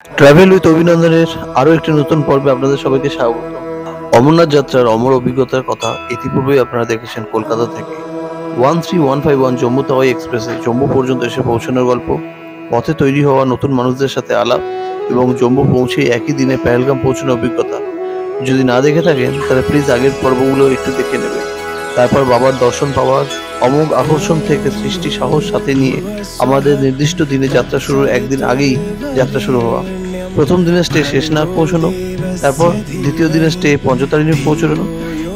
Travel with অভিনন্দনের আরও একটি নতুন পর্বে আপনাদের সবাইকে স্বাগত। অমরনাথ যাত্রার অমর অভিজ্ঞতার কথা ইতিপূর্বেই আপনারা দেখেছেন কলকাতা থেকে 13151 জম্মু তাওয়াই এক্সপ্রেসে জম্মু পর্যন্ত এসে পৌঁছানোর গল্প, পথে তৈরি হওয়া নতুন মানুষদের সাথে আলাপ এবং জম্মু পৌঁছে একই দিনে পেহেলগাম পৌঁছানোর অভিজ্ঞতা। যদি না দেখে থাকেন তাহলে প্লিজ আগের পর্বগুলো একটু দেখে নেবেন। তারপর বাবার দর্শন পাওয়ার অমোঘ আকর্ষণ থেকে সৃষ্টি সাহস সাথে নিয়ে আমাদের নির্দিষ্ট দিনে যাত্রা শুরুর একদিন আগেই যাত্রা শুরু হওয়া। প্রথম দিনের স্টে শেষনাগ পৌঁছানো, তারপর দ্বিতীয় দিনের স্টে পঞ্চতারিণী পৌঁছানো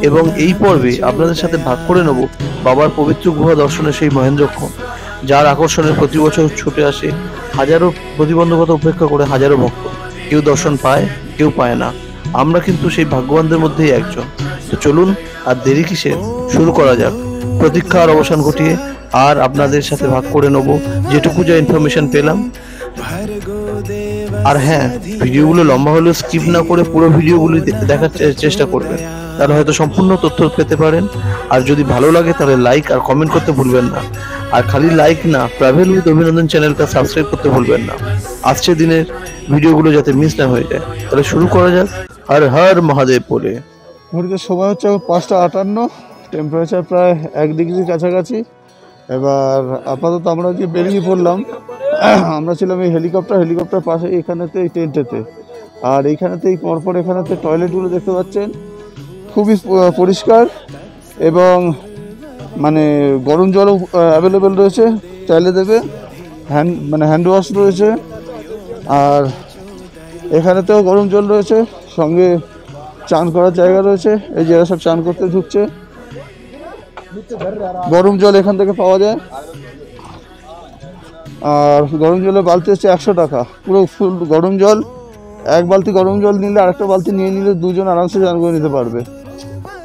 এবং এই পর্বে আপনাদের সাথে ভাগ করে নেব বাবার পবিত্র গুহা দর্শনের সেই মহেন্দ্রক্ষণ, যার আকর্ষণে প্রতি বছর ছুটে আসে হাজারো প্রতিবন্ধকতা উপেক্ষা করে হাজারো ভক্ত। কেউ দর্শন পায়, কেউ পায় না। আমরা কিন্তু সেই ভাগ্যবানদের মধ্যেই একজন। তো চলুন আর দেরি কিসের, শুরু করা যাক। প্রতীক্ষার অবসান ঘটিয়ে আর আপনাদের সাথে ভাগ করে নেব যেটুকু যা ইনফরমেশন পেলাম। আর হ্যাঁ, ভিডিওগুলো লম্বা হলেও স্কিপ না করে পুরো ভিডিওগুলি দেখার চেষ্টা করবেন, তাহলে হয়তো সম্পূর্ণ তথ্য পেতে পারেন। আর যদি ভালো লাগে তাহলে লাইক আর কমেন্ট করতে ভুলবেন না। আর খালি লাইক না, ট্রাভেল উইথ অভিনন্দন চ্যানেলটা সাবস্ক্রাইব করতে ভুলবেন না, আজকের দিনের ভিডিওগুলো যাতে মিস না হয়ে যায়। তাহলে শুরু করা যাক। হর হর মহাদেব বলে। ঘড়িতে সময় হচ্ছে 5টা 58, টেম্পারেচার প্রায় 1 ডিগ্রির কাছাকাছি। এবার আপাতত আমরা যে বেরিয়ে পড়লাম, আমরা ছিলাম এই হেলিকপ্টার পাশে এখানেতে, এই টেন্টেতে। আর এইখানেতেই পরপর এখানেতে টয়লেটগুলো দেখতে পাচ্ছেন, খুবই পরিষ্কার এবং মানে গরম জলও অ্যাভেলেবেল রয়েছে, চাইলে দেবে। হ্যান্ড ওয়াশ রয়েছে, আর এখানেতেও গরম জল রয়েছে, সঙ্গে চান করার জায়গা রয়েছে। এই যে এরা সব চান করতে ঢুকছে। গরম জল এখান থেকে পাওয়া যায়, আর গরম জলের বালতি হচ্ছে 100 টাকা। পুরো ফুল গরম জল, এক বালতি গরম জল নিলে আরেকটা বালতি নিয়ে নিলে দুজন আরামসে চান করে নিতে পারবে।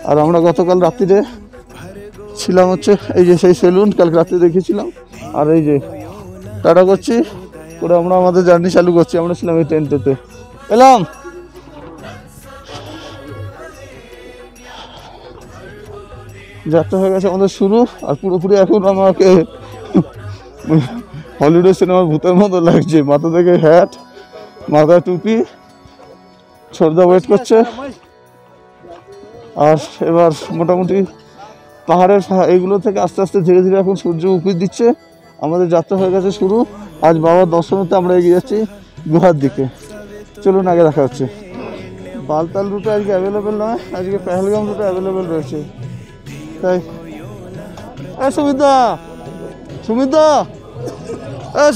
আর আমরা গতকাল রাত্রিরে ছিলাম হচ্ছে এই যে সেই সেলুন, কালকে রাত্রে দেখেছিলাম। আর এই যে টাটা করছি করে আমরা আমাদের জার্নি চালু করছি। আমরা ছিলাম এই টেন্টেতে, এলাম। যাত্রা হয়ে গেছে আমাদের শুরু। আর পুরোপুরি এখন আমাকে হলিউডের সিনেমার ভূতের মতো লাগছে। মাথা থেকে হ্যাট, মাথা টুপি, ছোটদা ওয়েট করছে। আর এবার মোটামুটি পাহাড়ের এইগুলো থেকে আস্তে আস্তে ধীরে ধীরে এখন সূর্য উপর দিচ্ছে। আমাদের যাত্রা হয়ে গেছে শুরু। আজ বাবার দর্শনতে আমরা এগিয়ে যাচ্ছি গুহার দিকে। চলুন আগে দেখা হচ্ছে। বালতাল রুটে আজকে অ্যাভেলেবেল নয়, আজকে পেহেলগাম রুটে অ্যাভেলেবেল রয়েছে। তাই সুমিতদা, সুমিতদা,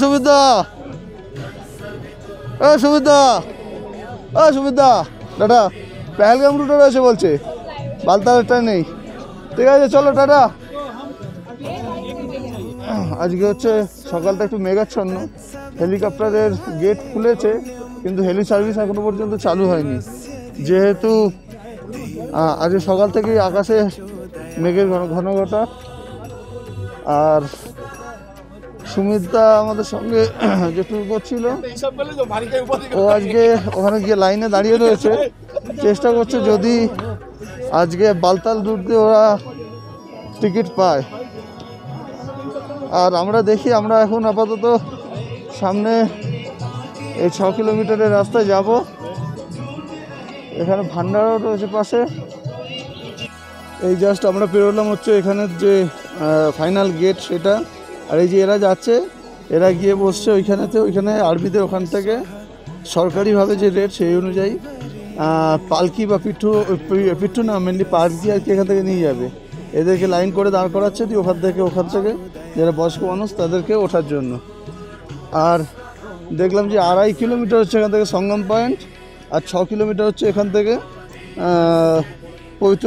সুমিতদা, সুমিতদা, সুমিতদা, টাটা। পেহেলগাম রুটে রয়েছে বলছে, বালতালটা নেই। ঠিক আছে, চলো টাটা। আজকে হচ্ছে সকালটা একটু মেঘাচ্ছন্ন। হেলিকপ্টারের গেট খুলেছে, কিন্তু হেলি সার্ভিস এখনো পর্যন্ত চালু হয়নি, যেহেতু আজকে সকাল থেকেই আকাশে মেঘের ঘন ঘটা। আর সুমিতদা আমাদের সঙ্গে যে ট্যুর করছিল, ও আজকে ওখানে গিয়ে লাইনে দাঁড়িয়ে রয়েছে, চেষ্টা করছে যদি আজকে বালতাল রুট দিয়ে ওরা টিকিট পায়। আর আমরা দেখি, আমরা এখন আপাতত সামনে এই 6 কিলোমিটারের রাস্তায় যাব। এখানে ভান্ডারও রয়েছে পাশে। এই জাস্ট আমরা পেরোলাম হচ্ছে এখানের যে ফাইনাল গেট সেটা। আর এই যে এরা যাচ্ছে, এরা গিয়ে বসছে ওইখানেতে, ওইখানে আর্মিদের ওখান থেকে সরকারিভাবে যে রেট সেই অনুযায়ী পালকি বা পিঠু না, মেনলি পালকি আর কি এখান থেকে নিয়ে যাবে। এদেরকে লাইন করে দাঁড় করাচ্ছে, দিয়ে ওখান থেকে যারা বয়স্ক মানুষ তাদেরকে ওঠার জন্য। আর দেখলাম যে 2.5 কিলোমিটার হচ্ছে এখান থেকে সঙ্গম পয়েন্ট, আর 6 কিলোমিটার হচ্ছে এখান থেকে পবিত্র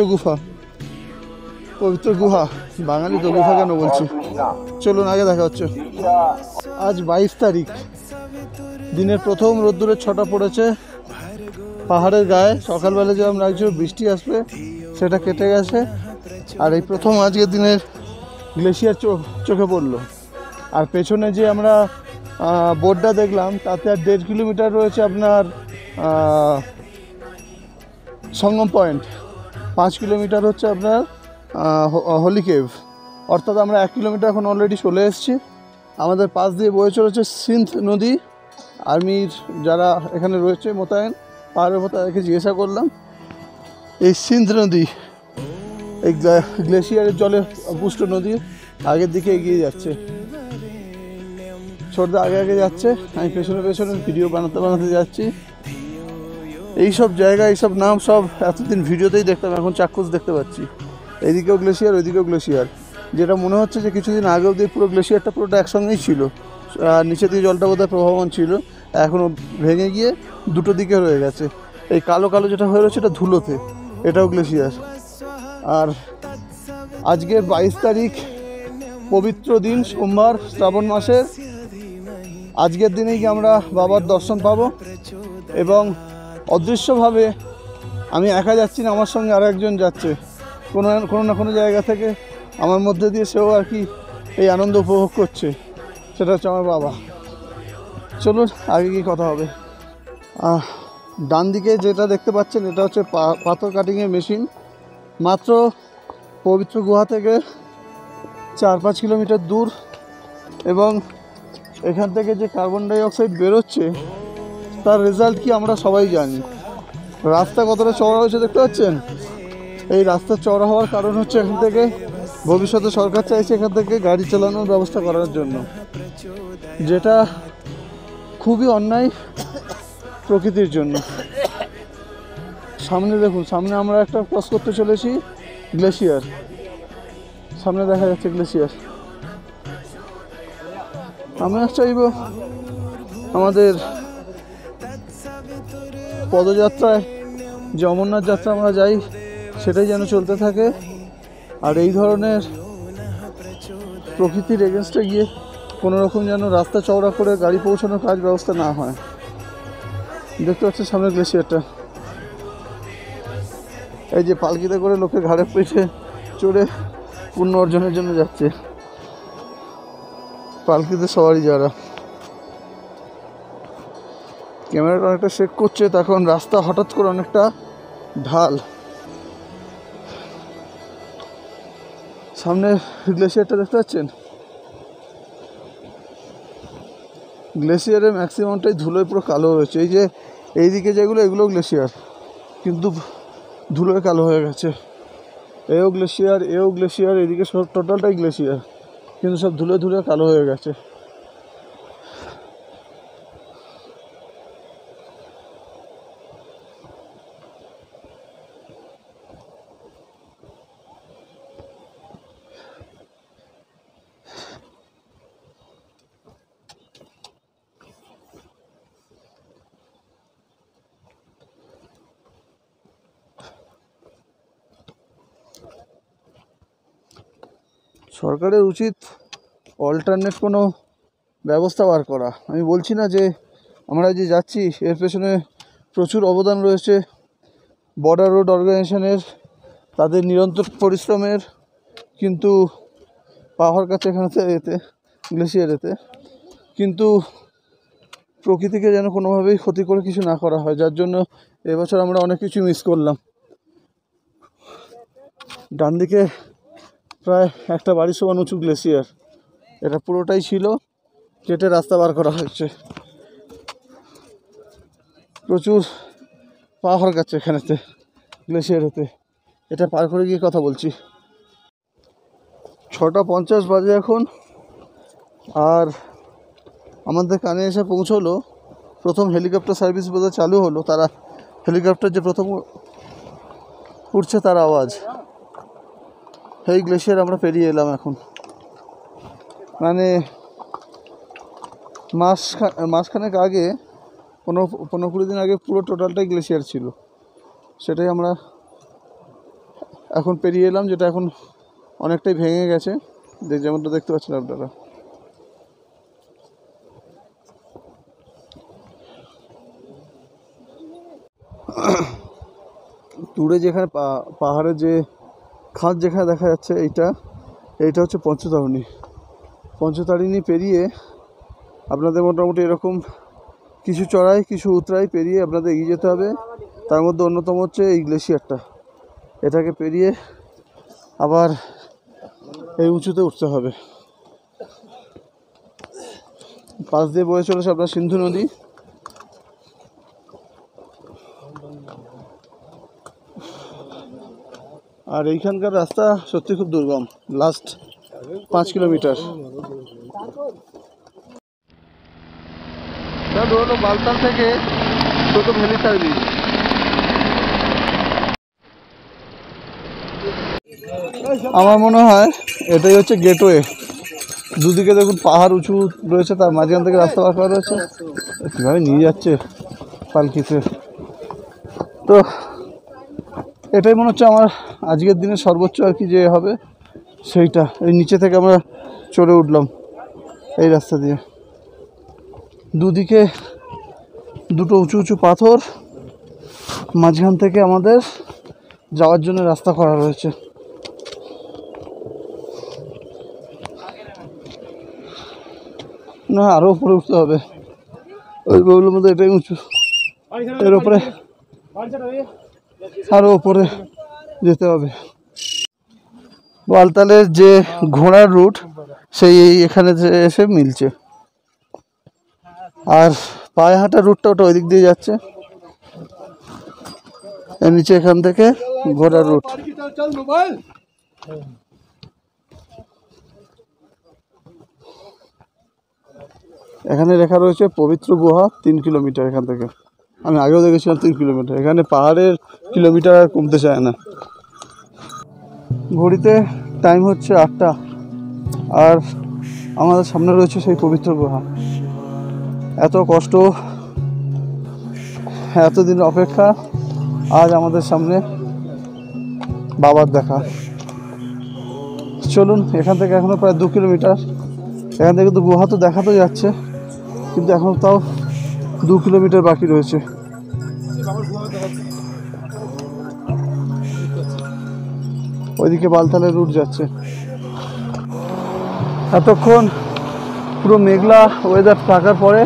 গুহা। বাঙালি তো গুহা কেন বলছি। চলুন আগে দেখা হচ্ছে। আজ 22 তারিখ, দিনের প্রথম রোদ্দুরের ছটা পড়েছে পাহাড়ের গায়ে। সকালবেলা যে আমরা লাগছিল বৃষ্টি আসবে, সেটা কেটে গেছে। আর এই প্রথম আজকের দিনের গ্লেশিয়ার চোখে পড়লো। আর পেছনে যে আমরা বোর্ডটা দেখলাম, তাতে আর 1.5 কিলোমিটার রয়েছে আপনার সঙ্গম পয়েন্ট। 5 কিলোমিটার হচ্ছে আপনার হোলি কেভ। অর্থাৎ আমরা 1 কিলোমিটার এখন অলরেডি চলে এসেছি। আমাদের পাশ দিয়ে বয়ে চলেছে সিন্ধ নদী। আর্মির যারা এখানে রয়েছে মোতায়েন, পাহাড়ের উপর তাদেরকে জিজ্ঞাসা করলাম, এই সিন্ধ নদী, এই গ্লেশিয়ারের জলে পুষ্ট নদী আগের দিকে এগিয়ে যাচ্ছে। ছোটদা আগে আগে যাচ্ছে, আমি পেছনে পেছনে ভিডিও বানাতে বানাতে যাচ্ছি। এইসব জায়গা, এইসব নাম সব এতদিন ভিডিওতেই দেখতাম, এখন চাক্ষুষ দেখতে পাচ্ছি। এদিকেও গ্লেশিয়ার, ওইদিকেও গ্লেশিয়ার। যেটা মনে হচ্ছে যে কিছুদিন আগে অবধি পুরো গ্লেশিয়ারটা পুরোটা একসঙ্গেই ছিল, নিচে দিয়ে জলটা বোধহয় প্রবাহমান ছিল, এখনও ভেঙে গিয়ে দুটো দিকে রয়ে গেছে। এই কালো কালো যেটা হয়ে রয়েছে এটা ধুলোতে, এটাও গ্লেশিয়ার। আর আজকের 22 তারিখ, পবিত্র দিন, সোমবার, শ্রাবণ মাসের। আজকের দিনেই কি আমরা বাবার দর্শন পাবো, এবং অদৃশ্যভাবে আমি একা যাচ্ছি না, আমার সঙ্গে আরও একজন যাচ্ছে কোনো না কোনো জায়গা থেকে আমার মধ্যে দিয়ে, সেও আর কি এই আনন্দ উপভোগ করছে। সেটা হচ্ছে আমার বাবা। চলুন আগে কি কথা হবে। ডান দিকে যেটা দেখতে পাচ্ছেন এটা হচ্ছে পাথর কাটিংয়ের মেশিন। মাত্র পবিত্র গুহা থেকে 4-5 কিলোমিটার দূর, এবং এখান থেকে যে কার্বন ডাই অক্সাইড বেরোচ্ছে তার রেজাল্ট কি আমরা সবাই জানি। রাস্তা কতটা চওড়া হয়েছে দেখতে পাচ্ছেন। এই রাস্তা চওড়া হওয়ার কারণ হচ্ছে এখান থেকে ভবিষ্যতে সরকার চাইছে এখান থেকে গাড়ি চালানোর ব্যবস্থা করার জন্য, যেটা খুবই অন্যায় প্রকৃতির জন্য। সামনে দেখুন, সামনে আমরা একটা ক্রস করতে চলেছি গ্লেশিয়ার, সামনে দেখা যাচ্ছে গ্লেশিয়ার। আমরা চাইব আমাদের পদযাত্রায় যে অমরনাথ যাত্রা আমরা যাই সেটাই যেন চলতে থাকে, আর এই ধরনের প্রকৃতির এগেনস্টে গিয়ে কোনো রকম যেন রাস্তা চওড়া করে গাড়ি পৌঁছানোর কাজ ব্যবস্থা না হয়। দেখতে পাচ্ছেন সামনে গ্লেশিয়ারটা, এই যে পালকিতে করে লোকে ঘাড়ে পিঠে চড়ে পুণ্য অর্জনের জন্য যাচ্ছে, পালকিতে সবারই যারা। ক্যামেরাটা অনেকটা শেক করছে, তখন রাস্তা হঠাৎ করে অনেকটা ঢাল। সামনে গ্লেশিয়ারটা দেখতে পাচ্ছেন, গ্লেশিয়ারের ম্যাক্সিমামটাই ধুলোয় পুরো কালো হয়েছে। এই যে এইদিকে যেগুলো, এগুলো গ্লেশিয়ার, কিন্তু ধুলোয় কালো হয়ে গেছে। এও গ্লেশিয়ার, এও গ্লেশিয়ার, এদিকে সব টোটালটাই গ্লেশিয়ার, কিন্তু সব ধুলো ধুলো কালো হয়ে গেছে। সরকারের উচিত অল্টারনেট কোনো ব্যবস্থা বার করা। আমি বলছি না যে আমরা যে যাচ্ছি এর পেছনে প্রচুর অবদান রয়েছে বর্ডার রোড অর্গানাইজেশনের, তাদের নিরন্তর পরিশ্রমের, কিন্তু পাহাড় কাছে এখানেতে এতে গ্লেশিয়ারেতে, কিন্তু প্রকৃতিকে যেন কোনোভাবেই ক্ষতি করে কিছু না করা হয়, যার জন্য এবছর আমরা অনেক কিছু মিস করলাম। ডান দিকে প্রায় একটা বাড়ির সমান উঁচু গ্লেশিয়ার, এটা পুরোটাই ছিল, কেটে রাস্তা বার করা হয়েছে। প্রচুর পাহাড় গাছ এখানেতে গ্লেশিয়ারেতে, এটা পার করে গিয়ে কথা বলছি। 6:50 বাজে এখন, আর আমাদের কানে এসে পৌঁছলো প্রথম হেলিকপ্টার সার্ভিস বোধহয় চালু হলো। তারা হেলিকপ্টার যে প্রথম উঠছে তার আওয়াজ। এই গ্লেশিয়ার আমরা পেরিয়ে এলাম এখন, মানে মাসখানেক আগে, 15-20 দিন আগে পুরো টোটালটাই গ্লেশিয়ার ছিল, সেটাই আমরা এখন পেরিয়ে এলাম, যেটা এখন অনেকটাই ভেঙে গেছে, যেমনটা দেখতে পাচ্ছেন আপনারা। দূরে যেখানে পাহাড়ের যে খাদ যেখানে দেখা যাচ্ছে, এইটা হচ্ছে পঞ্চতারিণী পেরিয়ে আপনাদের মোটামুটি এরকম কিছু চড়াই কিছু উতরাই পেরিয়ে আপনাদের এগিয়ে যেতে হবে। তার মধ্যে অন্যতম হচ্ছে এই গ্লেশিয়ারটা, এটাকে পেরিয়ে আবার এই উঁচুতে উঠতে হবে। পাশ দিয়ে বয়ে চলেছে আপনার সিন্ধু নদী। আর এইখানকার রাস্তা সত্যি খুব দুর্গম, লাস্ট 5 কিলোমিটার। হলো বালতাল থেকে টোটো ভ্যালি সার্ভিস। আমার মনে হয় এটাই হচ্ছে গেটওয়ে। দুদিকে দেখুন পাহাড় উঁচু রয়েছে, তার মাঝখান থেকে রাস্তা বার করা রয়েছে। কীভাবে নিয়ে যাচ্ছে পালকিতে। তো এটাই মনে হচ্ছে আমার আজকের দিনে সর্বোচ্চ আর কি যে হবে সেইটা। এই নিচে থেকে আমরা চড়ে উঠলাম এই রাস্তা দিয়ে। দুদিকে দুটো উঁচু উঁচু পাথর, মাঝখান থেকে আমাদের যাওয়ার জন্য রাস্তা করা রয়েছে। না, আরও উপরে উঠতে হবে। ওই বাবুলের মধ্যে এটাই উঁচু, এর উপরে আরও উপরে যেতে হবে। বালতালের যে ঘোড়ার রুট সেই এখানে এসে মিলছে, আর পায়ে হাঁটার রুটটা ওটা ওই দিক দিয়ে যাচ্ছে। এর নিচে এখান থেকে ঘোড়ার রুট। এখানে লেখা রয়েছে পবিত্র গুহা 3 কিলোমিটার এখান থেকে। আমি আগেও দেখেছিলাম 3 কিলোমিটার। এখানে পাহাড়ের কিলোমিটার আর কমতে চায় না। ঘড়িতে টাইম হচ্ছে 8টা, আর আমাদের সামনে রয়েছে সেই পবিত্র গুহা। এত কষ্ট, এতদিনের অপেক্ষা, আজ আমাদের সামনে বাবার দেখা। চলুন, এখান থেকে এখনও প্রায় 2 কিলোমিটার। এখান থেকে তো গুহা তো দেখা তো যাচ্ছে, কিন্তু এখন তাও 2 কিলোমিটার বাকি রয়েছে। ওইদিকে বালতালের রুট যাচ্ছে। এতক্ষণ পুরো মেঘলা ওয়েদার থাকার পরে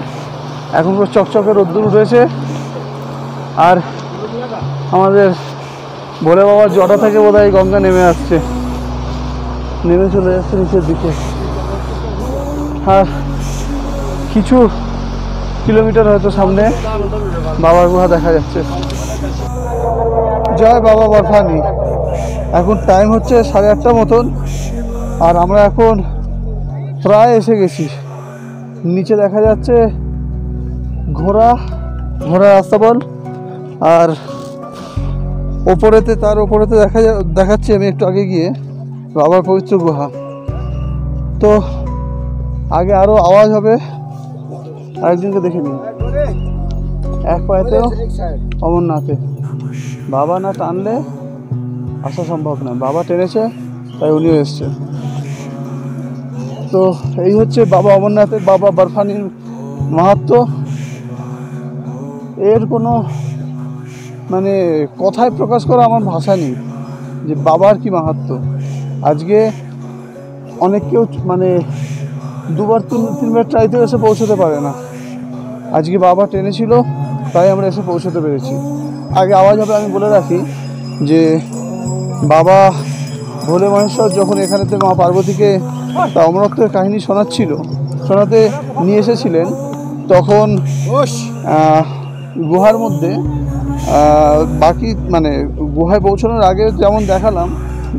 এখন পুরো চকচকে রোদ্দুর উঠেছে। আর আমাদের ভোলে বাবার জটা থেকে বোধহয় গঙ্গা নেমে আসছে, নেমে চলে যাচ্ছে নিচের দিকে। আর কিছু কিলোমিটার হয়তো সামনে বাবার গুহা দেখা যাচ্ছে। জয় বাবা বরফানি। এখন টাইম হচ্ছে 8:30 মতন, আর আমরা এখন প্রায় এসে গেছি। নিচে দেখা যাচ্ছে ঘোড়া আস্তাবল, আর ওপরেতে, তার ওপরেতে দেখাচ্ছি আমি একটু আগে গিয়ে বাবার পবিত্র গুহা। তো আগে আরও আওয়াজ হবে, আরেকজনকে দেখে নিন। এক পায়েতেও অমরনাথে বাবা না টানলে আসা সম্ভব না। বাবা টেনেছে তাই উনিও এসছে। তো এই হচ্ছে বাবা অমরনাথের, বাবা বরফানির মাহাত্ম্য। এর কোনো মানে কথায় প্রকাশ করা আমার ভাষা নেই যে বাবার কি মাহাত্ম্য। আজকে অনেক কেউ মানে 2-3বার ট্রাইতে এসে পৌঁছতে পারে না। আজকে বাবা টেনেছিল তাই আমরা এসে পৌঁছতে পেরেছি। আগে আওয়াজ হবে, আমি বলে রাখি যে বাবা ভোলে মহেশ্বর যখন এখানেতে মা পার্বতীকে তা অমরত্বের কাহিনী শোনাতে নিয়ে এসেছিলেন, তখন গুহার মধ্যে বাকি মানে গুহায় পৌঁছানোর আগে যেমন দেখালাম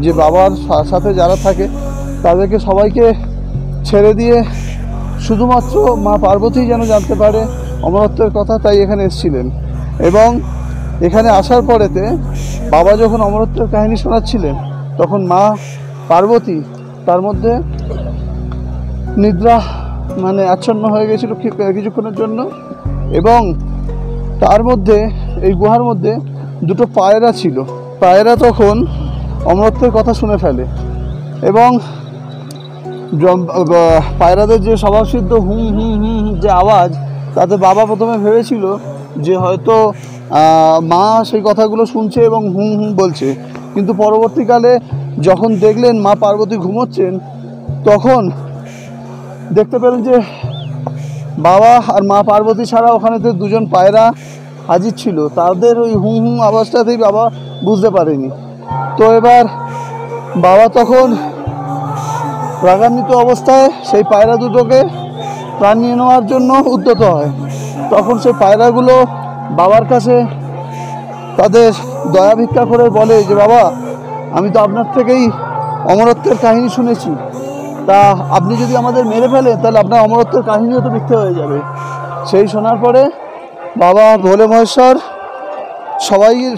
যে বাবার সাথে যারা থাকে তাদেরকে সবাইকে ছেড়ে দিয়ে শুধুমাত্র মা পার্বতী যেন জানতে পারে অমরত্বের কথা, তাই এখানে এসেছিলেন। এবং এখানে আসার পরেতে বাবা যখন অমরত্বের কাহিনী শোনাচ্ছিলেন তখন মা পার্বতী তার মধ্যে নিদ্রা মানে আচ্ছন্ন হয়ে গেছিল কিছুক্ষণের জন্য। এবং তার মধ্যে এই গুহার মধ্যে দুটো পায়রা ছিল। পায়রা তখন অমরত্বের কথা শুনে ফেলে, এবং পায়রাদের যে স্বভাবসিদ্ধ হুম হুম হুম যে আওয়াজ, তাতে বাবা প্রথমে ভেবেছিল যে হয়তো মা সেই কথাগুলো শুনছে এবং হুম হুম বলছে। কিন্তু পরবর্তীকালে যখন দেখলেন মা পার্বতী ঘুমোচ্ছেন, তখন দেখতে পেলেন যে বাবা আর মা পার্বতী ছাড়া ওখানেতে দুজন পায়রা হাজির ছিল। তাদের ওই হুম হুম আওয়াজটাতেই বাবা বুঝতে পারেনি। তো এবার বাবা তখন রাগান্বিত অবস্থায় সেই পায়রা দুটোকে প্রাণ নিয়ে নেওয়ার জন্য উদ্যত হয়। তখন সেই পায়রাগুলো বাবার কাছে তাদের দয়া ভিক্ষা করে বলে যে বাবা, আমি তো আপনার থেকেই অমরত্বের কাহিনী শুনেছি, তা আপনি যদি আমাদের মেরে ফেলেন তাহলে আপনার অমরত্বের কাহিনীও তো মিথ্যে হয়ে যাবে। সেই শোনার পরে বাবা ভোলে মহেশ্বর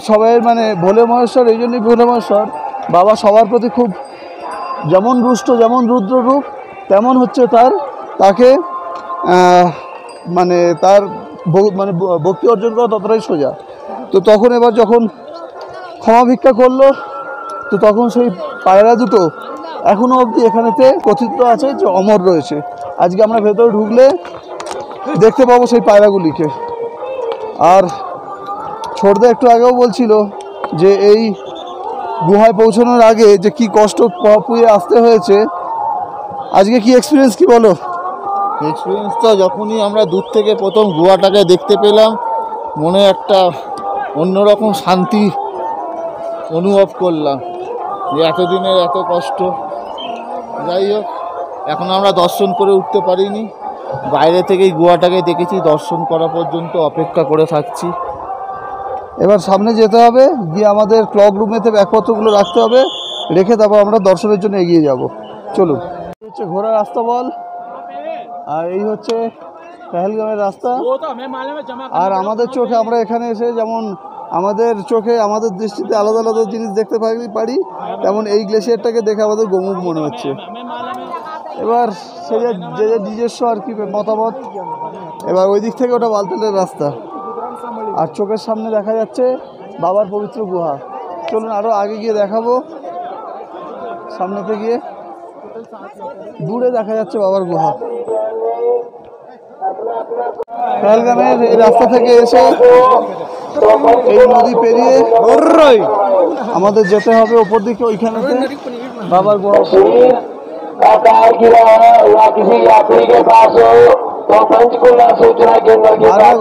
সবাই মানে ভোলে মহেশ্বর, এই জন্যই ভোলে মহেশ্বর, বাবা সবার প্রতি খুব যেমন রুষ্ট, যেমন রুদ্ররূপ, তেমন হচ্ছে তাকে মানে তার মানে ভক্তি অর্জন করা ততটাই সোজা। তো তখন এবার যখন ক্ষমা ভিক্ষা করলো, তো তখন সেই পায়রা দুটো এখনও অবধি এখানেতে কথিত আছে যে অমর রয়েছে। আজকে আমরা ভেতরে ঢুকলে দেখতে পাবো সেই পায়রাগুলিকে। আর ছোটদা একটু আগেও বলছিল যে এই গুহায় পৌঁছানোর আগে যে কি কষ্ট পুয়ে আসতে হয়েছে, আজকে কি এক্সপিরিয়েন্স, কি বলো? এক্সপিরিয়েন্সটা যখনই আমরা দূর থেকে প্রথম গুহাটাকে দেখতে পেলাম, মনে একটা অন্যরকম শান্তি অনুভব করলাম যে এতদিনের এত কষ্ট। যাই হোক, এখন আমরা দর্শন করে উঠতে পারিনি, বাইরে থেকেই গুহাটাকে দেখেছি, দর্শন করা পর্যন্ত অপেক্ষা করে থাকছি। এবার সামনে যেতে হবে, গিয়ে আমাদের ক্লক রুমেতে ব্যাগপত্রগুলো রাখতে হবে, রেখে তারপর আমরা দর্শনের জন্য এগিয়ে যাব। চলুন। হচ্ছে ঘোড়ার রাস্তা বল, আর এই হচ্ছে পেহেলগামের রাস্তা। আর আমাদের চোখে আমরা এখানে এসে যেমন আমাদের চোখে আমাদের দৃষ্টিতে আলাদা আলাদা জিনিস দেখতে পারি, তেমন এই গ্লেশিয়ারটাকে দেখে আমাদের গোমুখ মনে হচ্ছে। এবার সে যে নিজস্ব আর কি মতামত। এবার ওই দিক থেকে ওটা বালতালের রাস্তা, আর চোখের সামনে দেখা যাচ্ছে বাবার পবিত্র গুহা। চলুন আরও আগে গিয়ে দেখাবো। সামনেতে গিয়ে দূরে দেখা যাচ্ছে বাবার গুহা। পেহেলগামের এই রাস্তা থেকে এসে এই নদী পেরিয়ে আমাদের যেতে হবে ওপর দিকে, ওইখানে বাবার গুহা।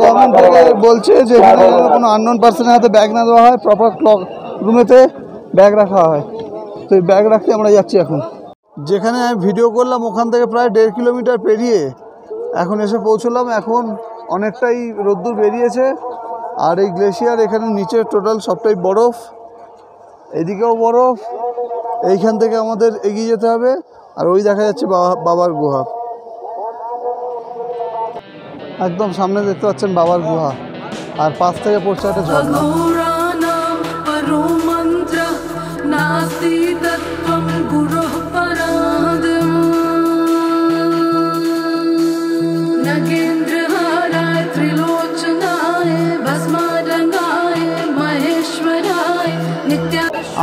গভর্নমেন্ট থেকে বলছে যে কোনো আননোন পার্সনের হাতে ব্যাগ না দেওয়া হয়, প্রপার ক্লক রুমেতে ব্যাগ রাখা হয়। তো এই ব্যাগ রাখতে আমরা যাচ্ছি এখন। যেখানে আমি ভিডিও করলাম ওখান থেকে প্রায় 1.5 কিলোমিটার পেরিয়ে এখন এসে পৌঁছলাম। এখন অনেকটাই রোদ্দুর বেরিয়েছে, আর এই গ্লেশিয়ার এখানে নিচে টোটাল সবটাই বরফ, এদিকেও বরফ। এইখান থেকে আমাদের এগিয়ে যেতে হবে, আর ওই দেখা যাচ্ছে বাবার গুহা। একদম সামনে দেখতে পাচ্ছেন বাবার গুহা, আর পাশ থেকে পড়ছে একটা ঝর্ণা।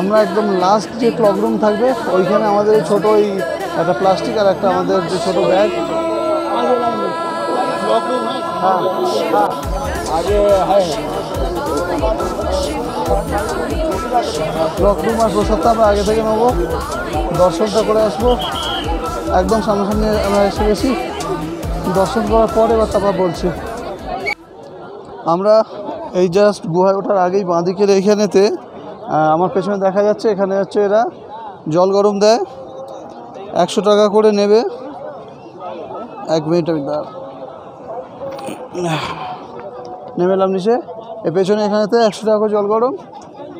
আমরা একদম লাস্ট যে ক্লক রুম থাকবে ওইখানে আমাদের এই ছোটো ওই একটা প্লাস্টিক আর একটা আমাদের যে ছোটো ব্যাগ। ক্লক রুম আর প্রসাদটা আমরা আগে থেকে নেবো, দর্শনটা করে আসবো। একদম সামনাসামনি আমরা এসে গেছি, দর্শন করার পর এবার তারপর বলছি। আমরা এই জাস্ট গুহায় ওঠার আগেই বাঁদিকের এইখানেতে আমার পেছনে দেখা যাচ্ছে, এখানে হচ্ছে এরা জল গরম দেয়, 100 টাকা করে নেবে। 1 মিনিট আমি নেমেলাম নিচে, এর পেছনে এখানেতে 100 টাকা করে জল গরম,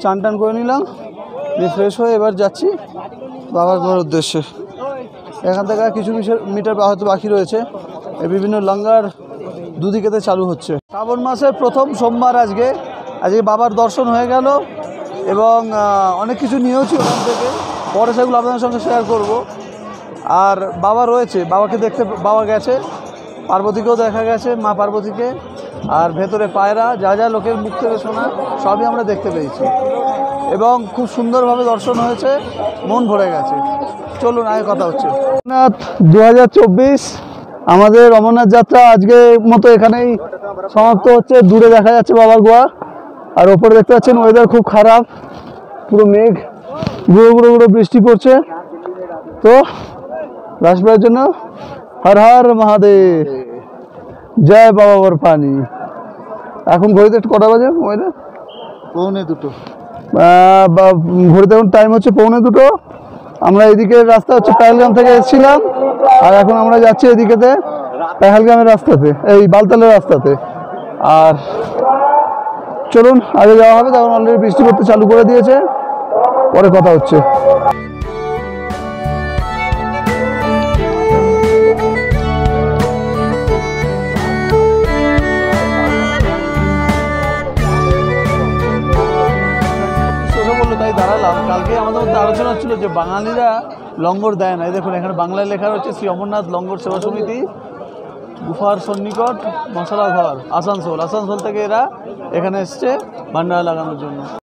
চান টান করে নিলাম, ফ্রেশ হয়ে এবার যাচ্ছি বাবার ঘরের উদ্দেশ্যে। এখান থেকে কিছু মিটার হয়তো বাকি রয়েছে। এই বিভিন্ন লঙ্গার দুদিকেতে চালু হচ্ছে। শ্রাবণ মাসের প্রথম সোমবার আজকে বাবার দর্শন হয়ে গেল, এবং অনেক কিছু নিয়েওছি ওখান থেকে, পরে সেগুলো আপনাদের সঙ্গে শেয়ার করব। আর বাবা রয়েছে, বাবাকে দেখতে বাবা গেছে, পার্বতীকেও দেখা গেছে, মা পার্বতীকে, আর ভেতরে পায়রা, যা যা লোকের মুখ থেকে শোনা সবই আমরা দেখতে পেয়েছি, এবং খুব সুন্দরভাবে দর্শন হয়েছে, মন ভরে গেছে। চলুন আগে কথা হচ্ছে। অমরনাথ 2024 আমাদের অমরনাথ যাত্রা আজকের মতো এখানেই সমাপ্ত হচ্ছে। দূরে দেখা যাচ্ছে বাবার গুহা, আর ওপরে দেখতে পাচ্ছেন ওয়েদার খুব খারাপ, পুরো মেঘ, গুঁড়ো বৃষ্টি পড়ছে। তো রাসবাড়ির জন্য হর হর মহাদেব, জয় বাবা বরফানি। এখন ঘড়িতে কটা বাজে? মোবাইলে 1:45। ঘড়িতে এখন টাইম হচ্ছে 1:45। আমরা এদিকে রাস্তা হচ্ছে পেহেলগাম থেকে এসেছিলাম, আর এখন আমরা যাচ্ছি এদিকেতে পেহেলগামের রাস্তাতে, এই বালতালের রাস্তাতে। আর চলুন আগে যাওয়া হবে, তখন অলরেডি বৃষ্টি পড়তে চালু করে দিয়েছে। পরে কথা হচ্ছে। বললো তাই দাঁড়ালাম। কালকে আমাদের মধ্যে আলোচনা ছিল যে বাঙালিরা লঙ্গর দেয় না। এই দেখুন এখানে বাংলায় লেখা রয়েছে শ্রী অমরনাথ লঙ্গর সেবা সমিতি, গুফার সন্নিকট, মশলা ঘর, আসানসোল। আসানসোল থেকে এরা এখানে এসছে ভান্ডারা লাগানোর জন্য।